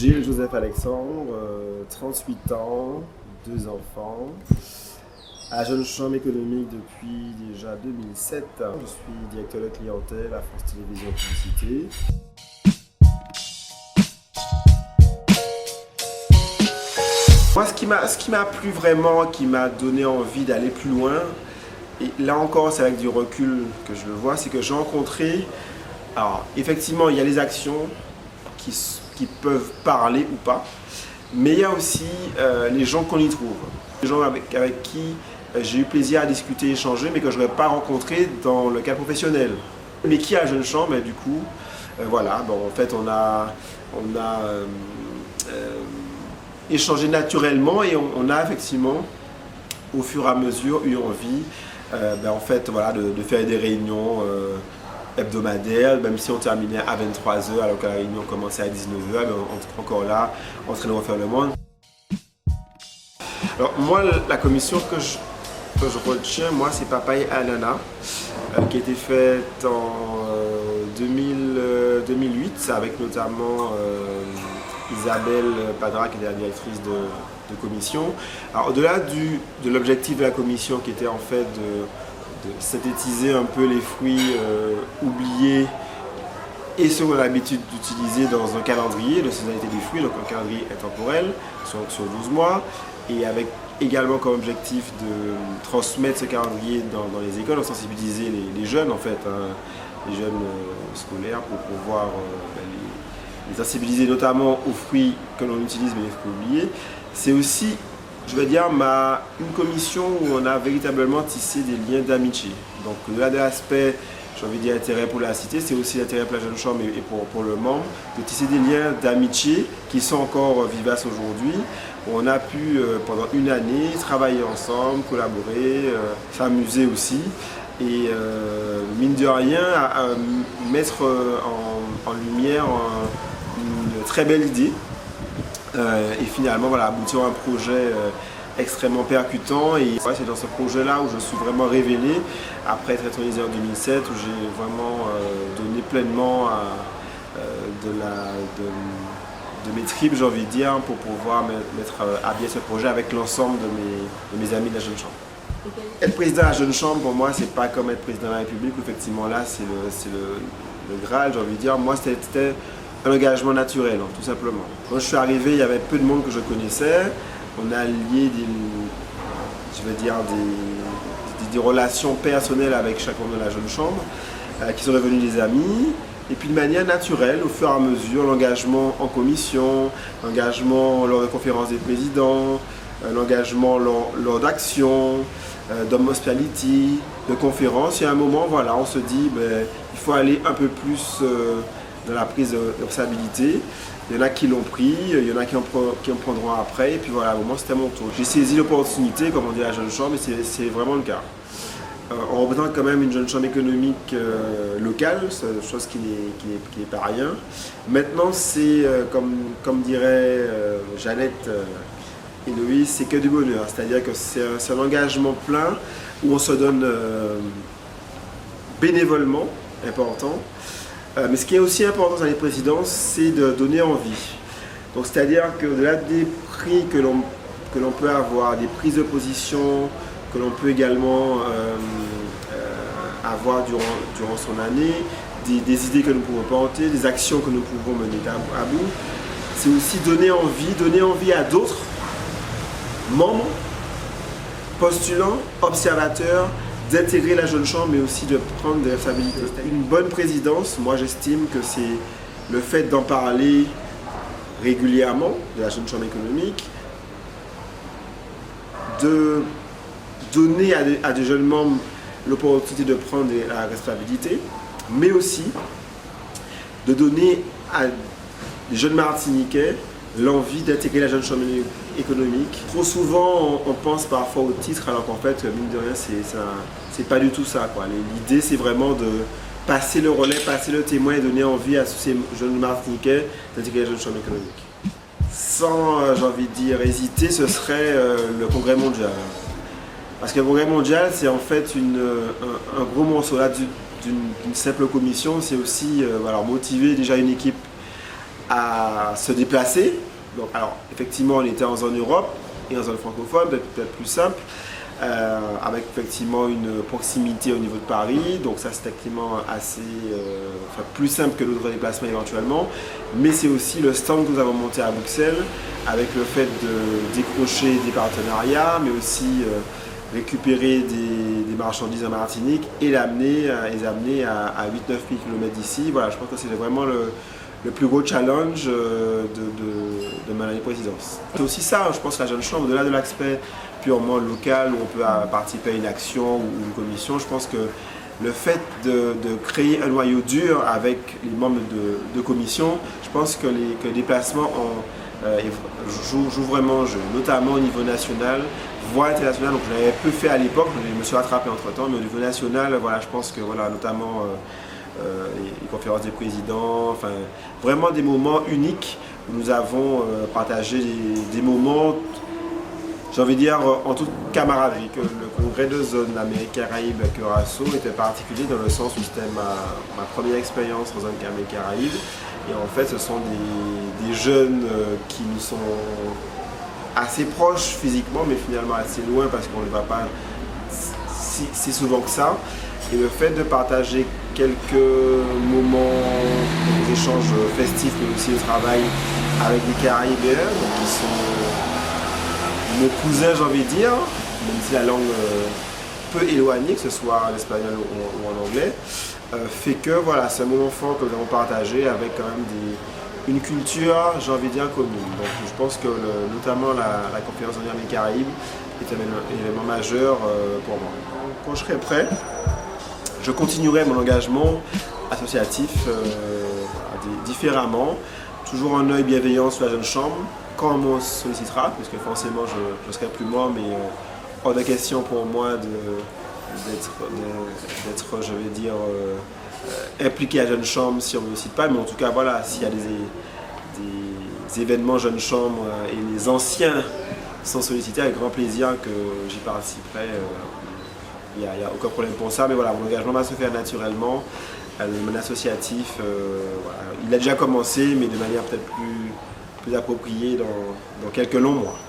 Gilles Joseph Alexandre, 38 ans, 2 enfants, à Jeune Chambre économique depuis déjà 2007. Je suis directeur de clientèle à France Télévisions Publicité. Moi, ce qui m'a plu vraiment, qui m'a donné envie d'aller plus loin, et là encore c'est avec du recul que je le vois, c'est que j'ai rencontré, alors effectivement il y a les actions qui peuvent parler ou pas, mais il y a aussi les gens qu'on y trouve, les gens avec qui j'ai eu plaisir à discuter, échanger, mais que je n'aurais pas rencontré dans le cadre professionnel. Mais qui a Jeune Chambre, du coup, voilà, bon, en fait on a échangé naturellement et on a effectivement, au fur et à mesure, eu envie en fait, voilà, de faire des réunions hebdomadaires, même si on terminait à 23h alors que la réunion commençait à 19h, on est encore là en train de refaire le monde. Alors moi, la commission que je retiens, moi, c'est Papa et Anana, qui a été faite en 2008 avec notamment Isabelle Padra, qui est la directrice de commission. Alors au-delà de l'objectif de la commission qui était en fait de synthétiser un peu les fruits oubliés et ce qu'on a l'habitude d'utiliser dans un calendrier de saisonnalité des fruits, donc un calendrier intemporel sur 12 mois, et avec également comme objectif de transmettre ce calendrier dans les écoles, de sensibiliser les jeunes en fait, les jeunes scolaires pour pouvoir les sensibiliser notamment aux fruits que l'on utilise mais les fruits oubliés. C'est aussi, je veux dire, une commission où on a véritablement tissé des liens d'amitié. Donc au-delà de l'aspect, j'ai envie de dire, intérêt pour la cité, c'est aussi l'intérêt pour la Jeune Chambre et pour le membre, de tisser des liens d'amitié qui sont encore vivaces aujourd'hui, où on a pu pendant une année travailler ensemble, collaborer, s'amuser aussi, et mine de rien mettre en lumière une très belle idée. Et finalement, voilà, aboutir à un projet extrêmement percutant. Et ouais, c'est dans ce projet-là où je suis vraiment révélé, après être intronisé en 2007, où j'ai vraiment donné pleinement de mes tripes, j'ai envie de dire, pour pouvoir mettre à bien ce projet avec l'ensemble de mes amis de la Jeune Chambre. Être président de la Jeune Chambre, pour moi, c'est pas comme être président de la République, où effectivement là, c'est le Graal, j'ai envie de dire. Moi, c'était un engagement naturel, hein, tout simplement. Quand je suis arrivé, il y avait peu de monde que je connaissais. On a lié des relations personnelles avec chacun de la Jeune Chambre, qui sont devenus des amis. Et puis de manière naturelle, au fur et à mesure, l'engagement en commission, l'engagement lors de conférences des présidents, l'engagement lors d'actions, d'Homme Hospitality, de conférences. Et à un moment, voilà, on se dit, il faut aller un peu plus dans la prise de responsabilité. Il y en a qui l'ont pris, il y en a qui en prendront après, et puis voilà, au moment c'était mon tour. J'ai saisi l'opportunité, comme on dit à la Jeune Chambre, et c'est vraiment le cas. On représente quand même une Jeune Chambre économique locale, chose qui n'est pas rien. Maintenant, c'est, comme dirait Jeannette et Loïs, c'est que du bonheur, c'est-à-dire que c'est un engagement plein où on se donne bénévolement, important. Mais ce qui est aussi important dans les présidences, c'est de donner envie. Donc c'est-à-dire qu'au-delà des prix que l'on peut avoir, des prises de position que l'on peut également avoir durant son année, des idées que nous pouvons porter, des actions que nous pouvons mener à bout, c'est aussi donner envie à d'autres membres, postulants, observateurs, d'intégrer la Jeune Chambre, mais aussi de prendre des responsabilités. Une bonne présidence, moi j'estime que c'est le fait d'en parler régulièrement, de la Jeune Chambre économique, de donner à des jeunes membres l'opportunité de prendre la responsabilité, mais aussi de donner à des jeunes Martiniquais l'envie d'intégrer la Jeune Chambre économique. Trop souvent, on pense parfois au titre, alors qu'en fait, mine de rien, c'est pas du tout ça, quoi. L'idée, c'est vraiment de passer le relais, passer le témoin et donner envie à tous ces jeunes Martiniquais d'intégrer la Jeune Chambre économique. Sans, j'ai envie de dire, hésiter, ce serait le Congrès mondial. Parce que le Congrès mondial, c'est en fait un gros morceau là d'une simple commission. C'est aussi motiver déjà une équipe à se déplacer. Donc, alors, effectivement, on était en zone Europe et en zone francophone, peut-être plus simple, avec effectivement une proximité au niveau de Paris. Donc, ça, c'est effectivement assez plus simple que d'autres déplacements éventuellement. Mais c'est aussi le stand que nous avons monté à Bruxelles, avec le fait de décrocher des partenariats, mais aussi récupérer des marchandises en Martinique et les amener à 8-9 000 km d'ici. Voilà, je pense que c'est vraiment le plus gros challenge de ma présidence. C'est aussi ça, je pense, la Jeune Chambre, au-delà de l'aspect purement local où on peut participer à une action ou une commission, je pense que le fait de créer un noyau dur avec les membres de commission, je pense que les déplacements jouent vraiment jeu, notamment au niveau national, voire international. Donc je l'avais peu fait à l'époque, je me suis rattrapé entre temps, mais au niveau national, voilà, je pense que voilà, notamment les conférences des présidents, enfin vraiment des moments uniques où nous avons partagé des moments, j'ai envie de dire, en toute camaraderie. Que le congrès de zone Amérique-Caraïbes à Curaçao était particulier dans le sens où c'était ma première expérience en zone Amérique-Caraïbes. Et en fait, ce sont des jeunes qui nous sont assez proches physiquement, mais finalement assez loin parce qu'on ne va pas si souvent que ça. Et le fait de partager quelques moments, des échanges festifs, mais aussi de travail avec des Caraïbéens, donc qui sont nos cousins, j'ai envie de dire, même si la langue peu éloignée, que ce soit en espagnol ou en anglais, fait que voilà, c'est un moment fort que nous avons partagé avec quand même une culture, j'ai envie de dire, commune. Donc je pense que notamment la conférence mondiale des Caraïbes est un événement majeur pour moi. Quand je serai prêt, je continuerai mon engagement associatif différemment, toujours un œil bienveillant sur la Jeune Chambre, quand on me sollicitera, puisque forcément je ne serai plus moi, mais hors de question pour moi d'être, je vais dire, impliqué à Jeune Chambre si on ne me cite pas, mais en tout cas, voilà, s'il y a des événements Jeune Chambre et les anciens sont sollicités, avec grand plaisir que j'y participerai. Il n'y a aucun problème pour ça, mais voilà, mon engagement va se faire naturellement. Mon associatif, voilà, il a déjà commencé, mais de manière peut-être plus appropriée dans quelques longs mois.